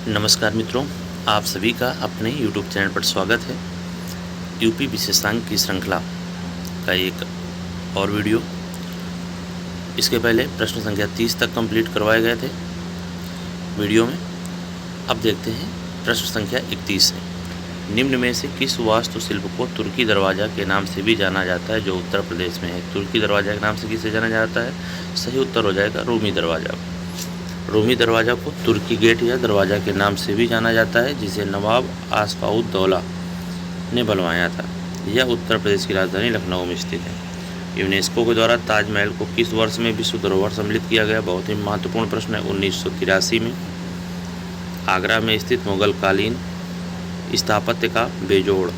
नमस्कार मित्रों, आप सभी का अपने YouTube चैनल पर स्वागत है। यूपी विशेषांक की श्रृंखला का एक और वीडियो। इसके पहले प्रश्न संख्या 30 तक कंप्लीट करवाए गए थे वीडियो में। अब देखते हैं प्रश्न संख्या 31 है। निम्न में से किस वास्तुशिल्प को तुर्की दरवाज़ा के नाम से भी जाना जाता है जो उत्तर प्रदेश में है? तुर्की दरवाज़ा के नाम से किसे जाना जाता है? सही उत्तर हो जाएगा रूमी दरवाज़ा। रूमी दरवाज़ा को तुर्की गेट या दरवाज़ा के नाम से भी जाना जाता है, जिसे नवाब आसफाउद्दौला ने बनवाया था। यह उत्तर प्रदेश की राजधानी लखनऊ में स्थित है। यूनेस्को के द्वारा ताजमहल को किस वर्ष में विश्व धरोहर सम्मिलित किया गया? बहुत ही महत्वपूर्ण प्रश्न है। 1983 में। आगरा में स्थित मुगल कालीन स्थापत्य का बेजोड़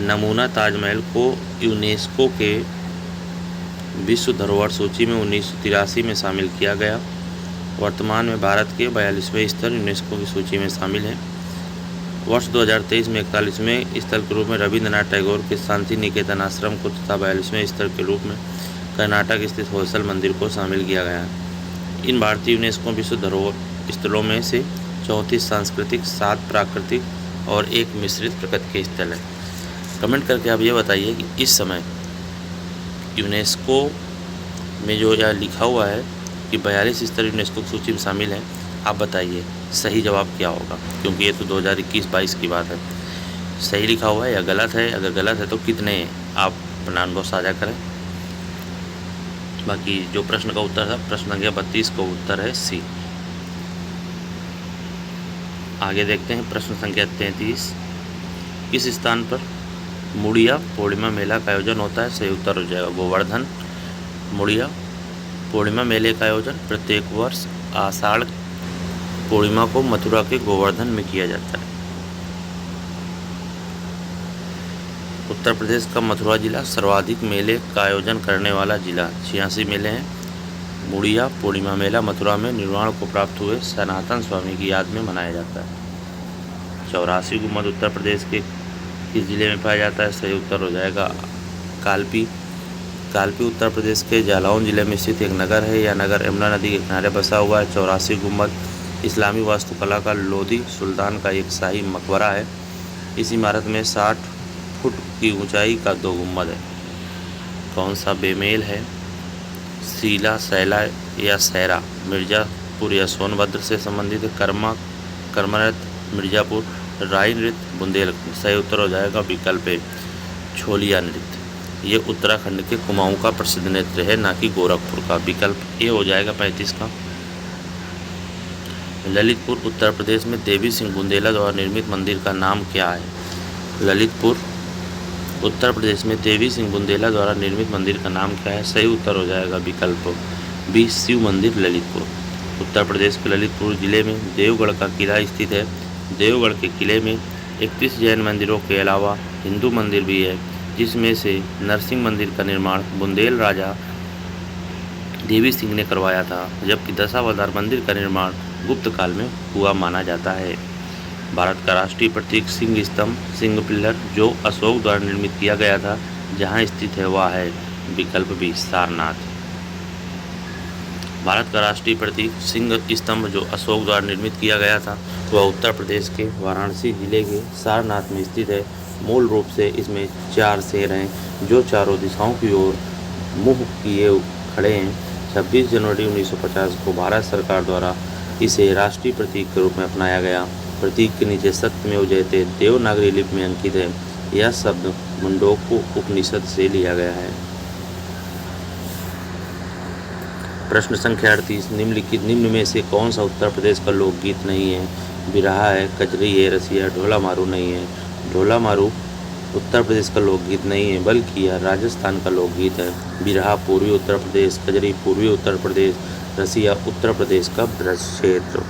नमूना ताजमहल को यूनेस्को के विश्व धरोहर सूची में 1983 में शामिल किया गया। वर्तमान में भारत के 42वें स्थल यूनेस्को की सूची में शामिल है। वर्ष 2023 में 41वें स्थल के रूप में रविंद्रनाथ टैगोर के शांति निकेतन आश्रम को तथा 42वें स्थल के रूप में कर्नाटक स्थित होयसल मंदिर को शामिल किया गया है। इन भारतीय यूनेस्को विश्व धरोहर स्थलों में से 34 सांस्कृतिक, 7 प्राकृतिक और 1 मिश्रित प्रकृति के स्थल है। कमेंट करके आप ये बताइए कि इस समय यूनेस्को में जो यह लिखा हुआ है कि 42 स्थल यूनेस्को की सूची में शामिल है, आप बताइए सही जवाब क्या होगा, क्योंकि ये तो 2021-22 की बात है। सही लिखा हुआ है या गलत है? अगर गलत है तो कितने हैं? आप अपना अनुभव साझा करें। बाकी जो प्रश्न का उत्तर था, प्रश्न संख्या 32 का उत्तर है सी। आगे देखते हैं प्रश्न संख्या 33। किस स्थान पर मुड़िया पूर्णिमा मेला का आयोजन होता है? सही उत्तर हो जाएगा गोवर्धन। मुड़िया पूर्णिमा मेले का आयोजन प्रत्येक वर्ष आषाढ़ पूर्णिमा को मथुरा के गोवर्धन में किया जाता है। उत्तर प्रदेश का मथुरा जिला सर्वाधिक मेले का आयोजन करने वाला जिला। 86 मेले हैं। मुड़िया पूर्णिमा मेला मथुरा में निर्वाण को प्राप्त हुए सनातन स्वामी की याद में मनाया जाता है। 84 गुम्बद उत्तर प्रदेश के किस जिले में पाया जाता है? सही उत्तर हो जाएगा कालपी। कालपी उत्तर प्रदेश के जालौन जिले में स्थित एक नगर है। यह नगर यमुना नदी के किनारे बसा हुआ है। 84 गुम्बद इस्लामी वास्तुकला का लोधी सुल्तान का एक शाही मकबरा है। इस इमारत में 60 फुट की ऊंचाई का 2 गुम्बद है। कौन सा बेमेल है? सीला, सैला या सैरा मिर्जापुर या सोनभद्र से संबंधित है। कर्मरत मिर्जापुर, राई नृत्य बुंदेलखंड। सही उत्तर हो जाएगा विकल्प ए छोलिया नृत्य। ये उत्तराखंड के कुमाऊं का प्रसिद्ध नृत्य है, ना कि गोरखपुर का। विकल्प ए हो जाएगा 35 का। ललितपुर उत्तर प्रदेश में देवी सिंह बुंदेला द्वारा निर्मित मंदिर का नाम क्या है? ललितपुर उत्तर प्रदेश में देवी सिंह बुंदेला द्वारा निर्मित मंदिर का नाम क्या है? सही उत्तर हो जाएगा विकल्प बी शिव मंदिर ललितपुर। उत्तर प्रदेश के ललितपुर जिले में देवगढ़ का किला स्थित है। देवगढ़ के किले में 31 जैन मंदिरों के अलावा हिंदू मंदिर भी है, जिसमें से नरसिंह मंदिर का निर्माण बुंदेल राजा देवी सिंह ने करवाया था, जबकि दशावतार मंदिर का निर्माण गुप्त काल में हुआ माना जाता है। भारत का राष्ट्रीय प्रतीक सिंह स्तंभ, सिंह पिल्लर, जो अशोक द्वारा निर्मित किया गया था, जहां स्थित है वह है विकल्प बी सारनाथ। भारत का राष्ट्रीय प्रतीक सिंह स्तंभ जो अशोक द्वारा निर्मित किया गया था, वह उत्तर प्रदेश के वाराणसी जिले के सारनाथ में स्थित है। मूल रूप से इसमें 4 शेर हैं, जो चारों दिशाओं की ओर मुँह किए खड़े हैं। 26 जनवरी 1950 को भारत सरकार द्वारा इसे राष्ट्रीय प्रतीक के रूप में अपनाया गया। प्रतीक के नीचे सत्यमेव जयते देवनागरी लिपि में अंकित है। यह शब्द मुंडोको उपनिषद से लिया गया है। प्रश्न संख्या 38। निम्न में से कौन सा उत्तर प्रदेश का लोकगीत नहीं है? बिरहा है, कजरी है, रसिया, ढोला मारू नहीं है। ढोला मारू उत्तर प्रदेश का लोकगीत नहीं है, बल्कि यह राजस्थान का लोकगीत है। बिरहा पूर्वी उत्तर प्रदेश, कजरी पूर्वी उत्तर प्रदेश, रसिया उत्तर प्रदेश का ब्रज क्षेत्र।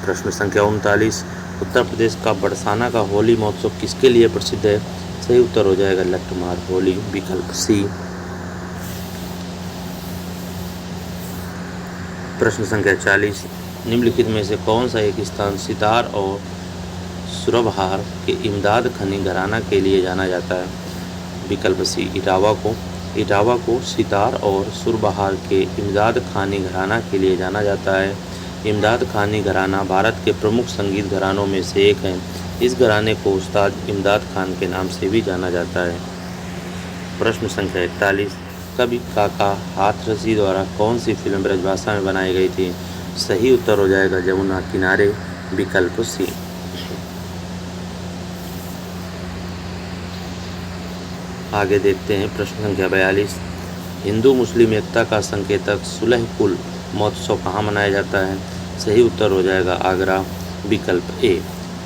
प्रश्न संख्या 39। उत्तर प्रदेश का बरसाना का होली महोत्सव किसके लिए प्रसिद्ध है? सही उत्तर हो जाएगा लट्ठमार होली, विकल्प सी। प्रश्न संख्या 40। निम्नलिखित में से कौन सा एक स्थान सितार और सुरबहार के इमदाद खनी घराना के लिए जाना जाता है? विकल्प सी इटावा को सितार और सुरबहार के इमदाद खानी घराना के लिए जाना जाता है। इमदाद खानी घराना भारत के प्रमुख संगीत घरानों में से एक है। इस घराने को उस्ताद इमदाद खान के नाम से भी जाना जाता है। प्रश्न संख्या 41, कवि काका हाथरसी द्वारा कौन सी फिल्म ब्रजभाषा में बनाई गई थी? सही उत्तर हो जाएगा जमुना किनारे, विकल्प सी। आगे देखते हैं प्रश्न संख्या 42, हिंदू मुस्लिम एकता का संकेतक सुलह कुल महोत्सव कहाँ मनाया जाता है? सही उत्तर हो जाएगा आगरा, विकल्प ए।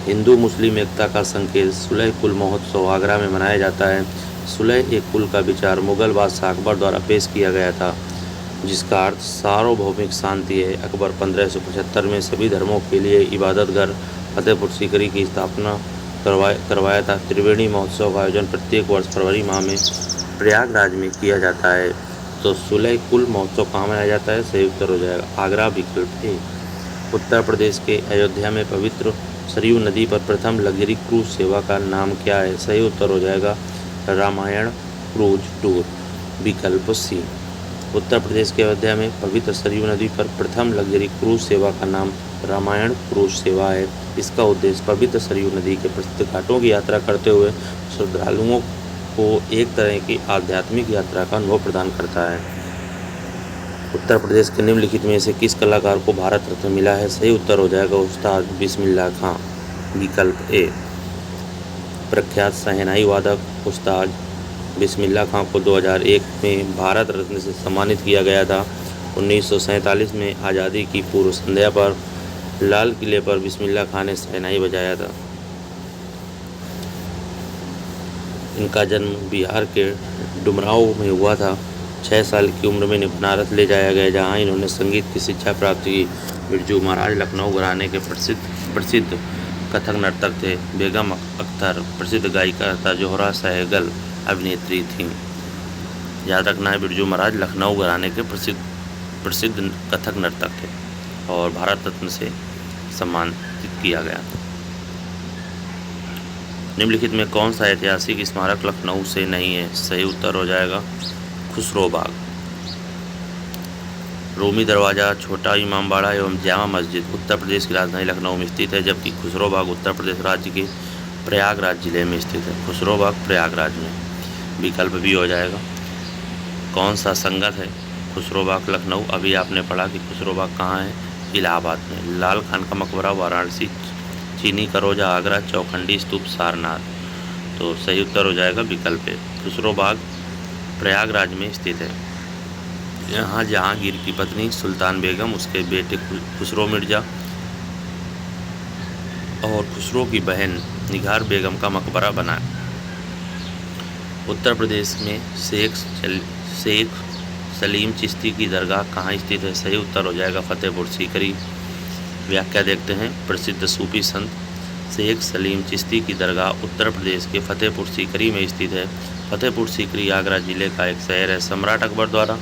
हिंदू मुस्लिम एकता का संकेत सुलह कुल महोत्सव आगरा में मनाया जाता है। सुलह एक कुल का विचार मुगल बादशाह अकबर द्वारा पेश किया गया था, जिसका अर्थ सार्वभौमिक शांति है। अकबर 1575 में सभी धर्मों के लिए इबादत घर फतेहपुर सीकरी की स्थापना करवाया था। त्रिवेणी महोत्सव का आयोजन प्रत्येक वर्ष फरवरी माह में प्रयागराज में किया जाता है। तो सुलह कुल महोत्सव कहाँ मनाया जाता है? सही उत्तर हो जाएगा आगरा, विकल्प ए। उत्तर प्रदेश के अयोध्या में पवित्र सरयू नदी पर प्रथम लग्जरी क्रूज सेवा का नाम क्या है? सही उत्तर हो जाएगा रामायण क्रूज टूर, विकल्प सी। उत्तर प्रदेश के अयोध्या में पवित्र सरयू नदी पर प्रथम लग्जरी क्रूज सेवा का नाम रामायण क्रूज सेवा है। इसका उद्देश्य पवित्र सरयू नदी के प्रसिद्ध घाटों की यात्रा करते हुए श्रद्धालुओं को एक तरह की आध्यात्मिक यात्रा का अनुभव प्रदान करता है। उत्तर प्रदेश के निम्नलिखित में से किस कलाकार को भारत रत्न मिला है? सही उत्तर हो जाएगा उस्ताद बिस्मिल्लाह खां, विकल्प ए। प्रख्यात शहनाई वादक उस्ताद बिस्मिल्लाह खां को 2001 में भारत रत्न से सम्मानित किया गया था। 1947 में आज़ादी की पूर्व संध्या पर लाल किले पर बिस्मिल्लाह खां ने शहनाई बजाया था। इनका जन्म बिहार के डुमरांव में हुआ था। 6 साल की उम्र में इन्हें बनारस ले जाया गया, जहाँ इन्होंने संगीत की शिक्षा प्राप्त की। बिरजू महाराज लखनऊ घराने के प्रसिद्ध कथक नर्तक थे। बेगम अख्तर प्रसिद्ध गायिका तथा जोहरा सहगल अभिनेत्री थीं। याद रखना है, बिरजू महाराज लखनऊ घराने के प्रसिद्ध कथक नर्तक थे और भारत रत्न से सम्मानित किया गया। निम्नलिखित में कौन सा ऐतिहासिक स्मारक लखनऊ से नहीं है? सही उत्तर हो जाएगा खुसरो बाग। रूमी दरवाज़ा, छोटा इमामबाड़ा एवं जामा मस्जिद उत्तर प्रदेश की राजधानी लखनऊ में स्थित है, जबकि खुसरो बाग उत्तर प्रदेश राज्य के प्रयागराज जिले में स्थित है। खुसरो बाग प्रयागराज में, विकल्प भी हो जाएगा। कौन सा संगत है खुसरो बाग लखनऊ? अभी आपने पढ़ा कि खुसरो बाग कहाँ है, इलाहाबाद में। लाल खान का मकबरा वाराणसी, चीनी करोजा आगरा, चौखंडी स्तूप सारनाथ। तो सही उत्तर हो जाएगा विकल्प है, खुसरो बाग प्रयागराज में स्थित है। यहाँ जहांगीर की पत्नी सुल्तान बेगम, उसके बेटे खुसरो मिर्जा और खुसरो की बहन निगार बेगम का मकबरा बना। उत्तर प्रदेश में शेख सलीम चिश्ती की दरगाह कहाँ स्थित है? सही उत्तर हो जाएगा फतेहपुर सीकरी। व्याख्या देखते हैं। प्रसिद्ध सूफी संत शेख सलीम चिश्ती की दरगाह उत्तर प्रदेश के फतेहपुर सीकरी में स्थित है। फतेहपुर सीकरी आगरा जिले का एक शहर है। सम्राट अकबर द्वारा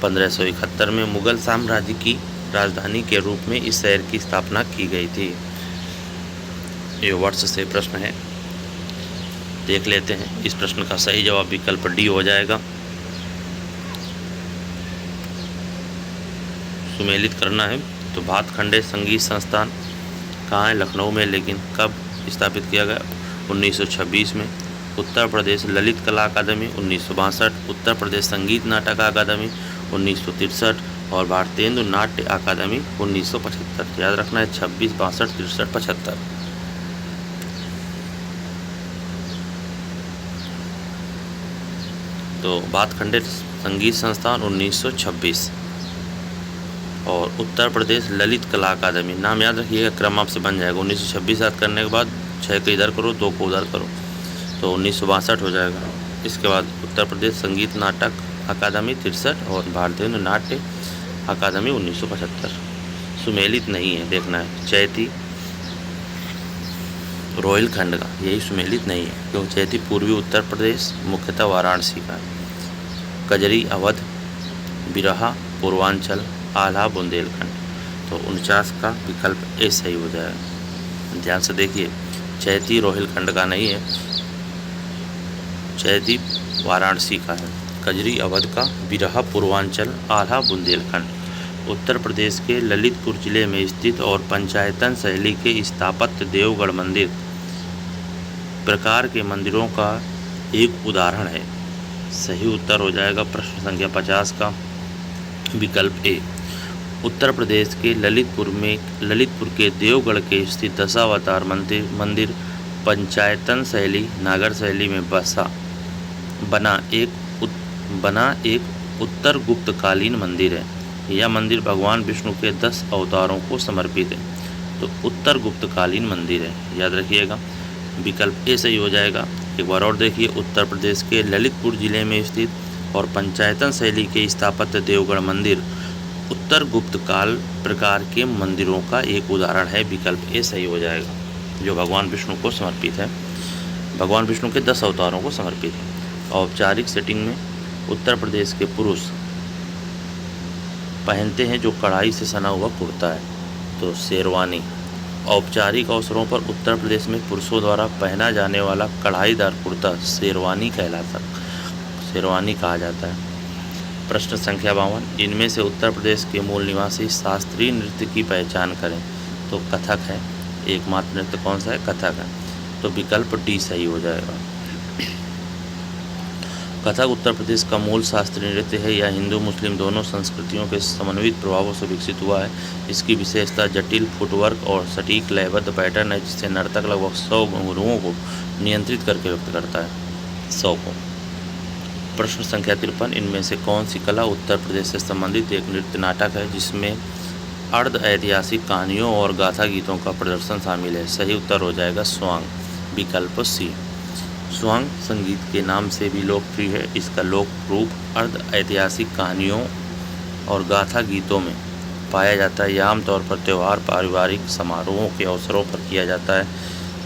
1571 में मुगल साम्राज्य की राजधानी के रूप में इस शहर की स्थापना की गई थी। ये वर्ष से प्रश्न है, देख लेते हैं। इस प्रश्न का सही जवाब विकल्प डी हो जाएगा। सुमेलित करना है तो भातखंडे संगीत संस्थान कहाँ है? लखनऊ में, लेकिन कब स्थापित किया गया? 1926 में। उत्तर प्रदेश ललित कला अकादमी 1962, उत्तर प्रदेश संगीत नाटक अकादमी 1963 और भारतेंदु नाट्य अकादमी 1975। याद रखना है 26, 62, 63, 75। तो भातखंडे संगीत संस्थान 1926 और उत्तर प्रदेश ललित कला अकादमी, नाम याद रखिएगा, क्रम आपसे बन जाएगा। 1926 याद करने के बाद 6 को इधर करो, 2 को उधर करो, तो 1962 हो जाएगा। इसके बाद उत्तर प्रदेश संगीत नाटक अकादमी 63 और भारतेंदु नाट्य अकादमी 1975। सुमेलित नहीं है, देखना है। चैती रोहिलखंड का, यही सुमेलित नहीं है क्योंकि चैती पूर्वी उत्तर प्रदेश मुख्यतः वाराणसी का है। कजरी अवध, बिरहा पूर्वांचल, आल्हा बुंदेलखंड। तो 49 का विकल्प ए सही हो जाएगा। ध्यान से देखिए, चैती रोहिलखंड का नहीं है, चैती वाराणसी का है। कजरी अवध का, बिरहा पूर्वांचल, आल्हा बुंदेलखंड। उत्तर प्रदेश के ललितपुर जिले में स्थित और पंचायतन शैली के स्थापत्य देवगढ़ मंदिर प्रकार के मंदिरों का एक उदाहरण है। सही उत्तर हो जाएगा प्रश्न संख्या 50 का विकल्प ए। उत्तर प्रदेश के ललितपुर के देवगढ़ के स्थित दशावतार मंदिर पंचायतन शैली नागर शैली में बना एक उत्तर गुप्तकालीन मंदिर है। यह मंदिर भगवान विष्णु के 10 अवतारों को समर्पित है। तो उत्तर गुप्तकालीन मंदिर है, याद रखिएगा। विकल्प ए सही हो जाएगा। एक बार और देखिए, उत्तर प्रदेश के ललितपुर जिले में स्थित और पंचायतन शैली के स्थापत्य देवगढ़ मंदिर उत्तर गुप्त काल प्रकार के मंदिरों का एक उदाहरण है। विकल्प ए सही हो जाएगा, जो भगवान विष्णु को समर्पित है, भगवान विष्णु के 10 अवतारों को समर्पित है। औपचारिक सेटिंग में उत्तर प्रदेश के पुरुष पहनते हैं जो कढ़ाई से सना हुआ कुर्ता है, तो शेरवानी। औपचारिक अवसरों पर उत्तर प्रदेश में पुरुषों द्वारा पहना जाने वाला कढ़ाईदार कुर्ता शेरवानी कहा जाता है। प्रश्न संख्या 52, इनमें से उत्तर प्रदेश के मूल निवासी शास्त्रीय नृत्य की पहचान करें। तो कथक है, एकमात्र नृत्य कौन सा है? कथक है। तो विकल्प डी सही हो जाएगा। कथक उत्तर प्रदेश का मूल शास्त्रीय नृत्य है। यह हिंदू मुस्लिम दोनों संस्कृतियों के समन्वित प्रभावों से विकसित हुआ है। इसकी विशेषता जटिल फुटवर्क और सटीक लयबद्ध पैटर्न है, जिससे नर्तक लगभग 100 घुंघरुओं को नियंत्रित करके व्यक्त करता है, 100 को। प्रश्न संख्या 53, इनमें से कौन सी कला उत्तर प्रदेश से संबंधित एक नृत्य नाटक है जिसमें अर्ध ऐतिहासिक कहानियों और गाथा गीतों का प्रदर्शन शामिल है? सही उत्तर हो जाएगा स्वांग, विकल्प सी। स्वांग संगीत के नाम से भी लोकप्रिय है। इसका लोक रूप अर्ध ऐतिहासिक कहानियों और गाथा गीतों में पाया जाता है। यह आमतौर पर त्यौहार, पारिवारिक समारोहों के अवसरों पर किया जाता है।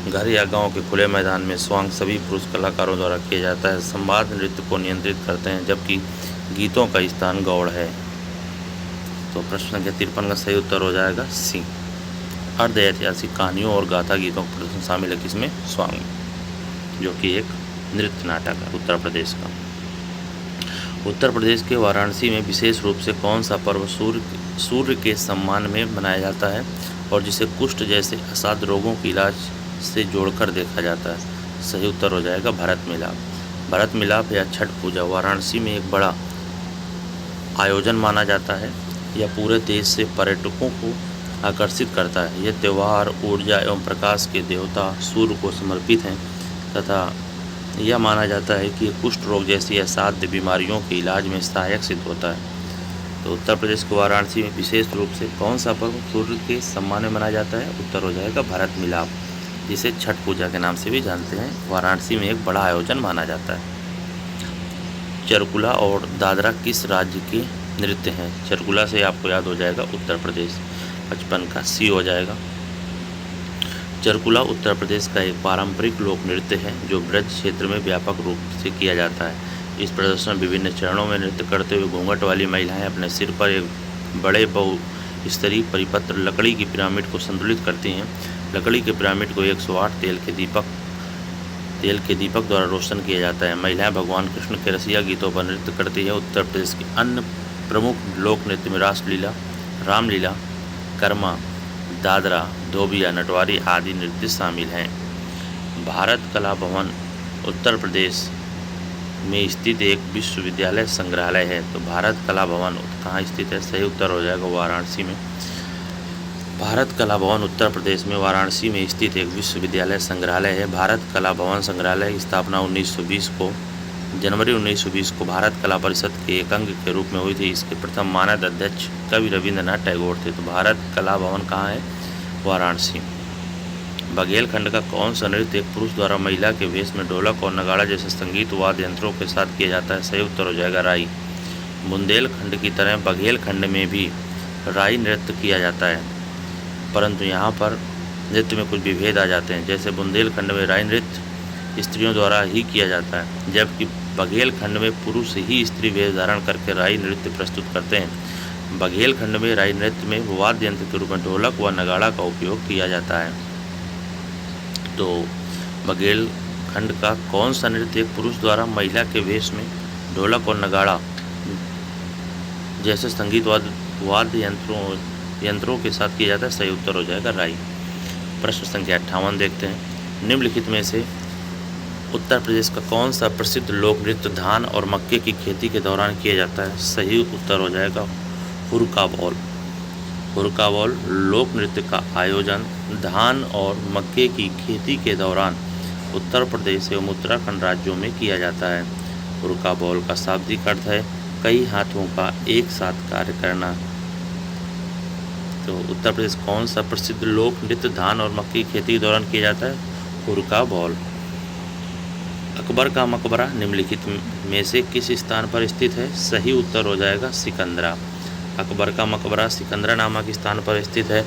घर या गांव के खुले मैदान में स्वांग सभी पुरुष कलाकारों द्वारा किया जाता है। संवाद नृत्य को नियंत्रित करते हैं, जबकि गीतों का स्थान गौड़ है। तो प्रश्न संख्या 53 का सही उत्तर हो जाएगा सी, अर्ध ऐतिहासिक कहानियों और गाथा गीतों का प्रदर्शन शामिल है किसमें? स्वांग में, जो कि एक नृत्य नाटक है उत्तर प्रदेश का। उत्तर प्रदेश के वाराणसी में विशेष रूप से कौन सा पर्व सूर्य के सम्मान में मनाया जाता है और जिसे कुष्ठ जैसे असाध्य रोगों के इलाज से जोड़कर देखा जाता है? सही उत्तर हो जाएगा भरत मिलाप। भरत मिलाप या छठ पूजा वाराणसी में एक बड़ा आयोजन माना जाता है। यह पूरे देश से पर्यटकों को आकर्षित करता है। यह त्यौहार ऊर्जा एवं प्रकाश के देवता सूर्य को समर्पित है तथा यह माना जाता है कि कुष्ठ रोग जैसी असाध्य बीमारियों के इलाज में सहायक सिद्ध होता है। तो उत्तर प्रदेश के वाराणसी में विशेष रूप से कौन सा पर्व सूर्य के सम्मान में मनाया जाता है? उत्तर हो जाएगा भरत मिलाप, जिसे छठ पूजा के नाम से भी जानते हैं। वाराणसी में एक बड़ा आयोजन माना जाता है। चरकुला और दादरा किस राज्य के नृत्य हैं? चरकुला से आपको याद हो जाएगा उत्तर प्रदेश, 55 का सी हो जाएगा। चरकुला उत्तर प्रदेश का एक पारंपरिक लोक नृत्य है जो ब्रज क्षेत्र में व्यापक रूप से किया जाता है। इस प्रदर्शन में विभिन्न चरणों में नृत्य करते हुए घूंघट वाली महिलाएं अपने सिर पर एक बड़े बहुस्तरीय परिपत्र लकड़ी की पिरामिड को संतुलित करती हैं। लकड़ी के पिरामिड को 108 तेल के दीपक द्वारा रोशन किया जाता है। महिलाएं भगवान कृष्ण के रसिया गीतों पर नृत्य करती है। उत्तर प्रदेश के अन्य प्रमुख लोक नृत्य में रासलीला, रामलीला, कर्मा, दादरा, धोबिया, नटवारी आदि नृत्य शामिल हैं। भारत कला भवन उत्तर प्रदेश में स्थित एक विश्वविद्यालय संग्रहालय है। तो भारत कला भवन कहाँ स्थित है? सही उत्तर हो जाएगा वाराणसी में। भारत कला भवन उत्तर प्रदेश में वाराणसी में स्थित एक विश्वविद्यालय संग्रहालय है। भारत कला भवन संग्रहालय की स्थापना जनवरी 1920 को भारत कला परिषद के एक अंग के रूप में हुई थी। इसके प्रथम मानद अध्यक्ष कवि रविंद्रनाथ टैगोर थे। तो भारत कला भवन कहाँ है? वाराणसी। बघेलखंड का कौन सा नृत्य एक पुरुष द्वारा महिला के वेश में ढोलक और नगाड़ा जैसे संगीत वाद्य यंत्रों के साथ किया जाता है? सही उत्तर हो जाएगा राई। बुंदेलखंड की तरह बघेलखंड में भी राई नृत्य किया जाता है, परंतु यहाँ पर नृत्य में कुछ विभेद आ जाते हैं। जैसे बुंदेलखंड में राई नृत्य स्त्रियों द्वारा ही किया जाता है, जबकि बघेलखंड में पुरुष ही स्त्री वेश धारण करके राई नृत्य प्रस्तुत करते हैं। बघेलखंड में राई नृत्य में वाद्य यंत्र के रूप में ढोलक व नगाड़ा का उपयोग किया जाता है। तो बघेलखंड का कौन सा नृत्य एक पुरुष द्वारा महिला के वेश में ढोलक और नगाड़ा जैसे संगीत वाद्य वाद्य यंत्रों के साथ किया जाता है? सही उत्तर हो जाएगा राई। प्रश्न संख्या 58 देखते हैं। निम्नलिखित में से उत्तर प्रदेश का कौन सा प्रसिद्ध लोक नृत्य धान और मक्के की खेती के दौरान किया जाता है? सही उत्तर हो जाएगा हुरका बॉल। हुरका बॉल लोक नृत्य का आयोजन धान और मक्के की खेती के दौरान उत्तर प्रदेश एवं उत्तराखंड राज्यों में किया जाता है। हुरका बॉल का शाब्दिक अर्थ है कई हाथों का एक साथ कार्य करना। तो उत्तर प्रदेश कौन सा प्रसिद्ध लोक नृत्य धान और मक्के की खेती के दौरान किया जाता है? हुरका बॉल। अकबर का मकबरा निम्नलिखित में से किस स्थान पर स्थित है? सही उत्तर हो जाएगा सिकंदरा। अकबर का मकबरा सिकंदरा नामक स्थान पर स्थित है।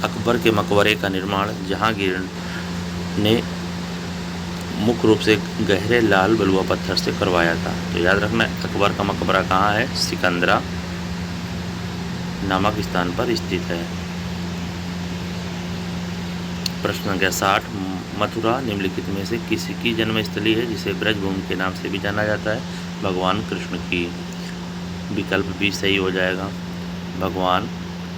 अकबर के मकबरे का निर्माण जहांगीर ने मुख्य रूप से गहरे लाल बलुआ पत्थर से करवाया था। तो याद रखना अकबर का मकबरा कहाँ है? सिकंदरा नामक स्थान पर स्थित है। प्रश्न संख्या 60। मथुरा निम्नलिखित में से किसकी जन्मस्थली है जिसे ब्रजभूमि के नाम से भी जाना जाता है? भगवान कृष्ण की। विकल्प भी सही हो जाएगा।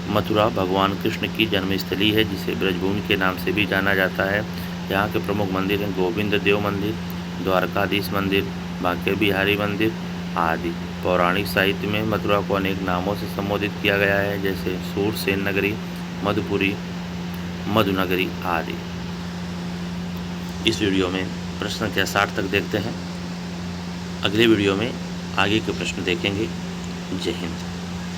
मथुरा भगवान कृष्ण की जन्मस्थली है जिसे ब्रजभूमि के नाम से भी जाना जाता है। यहाँ के प्रमुख मंदिर हैं गोविंद देव मंदिर, द्वारकाधीश मंदिर, बांके बिहारी मंदिर आदि। पौराणिक साहित्य में मथुरा को अनेक नामों से संबोधित किया गया है जैसे सूरसेन नगरी, मधुपुरी, मधुनगरी आदि। इस वीडियो में प्रश्न संख्या 60 तक देखते हैं। अगले वीडियो में आगे के प्रश्न देखेंगे। जय हिंद।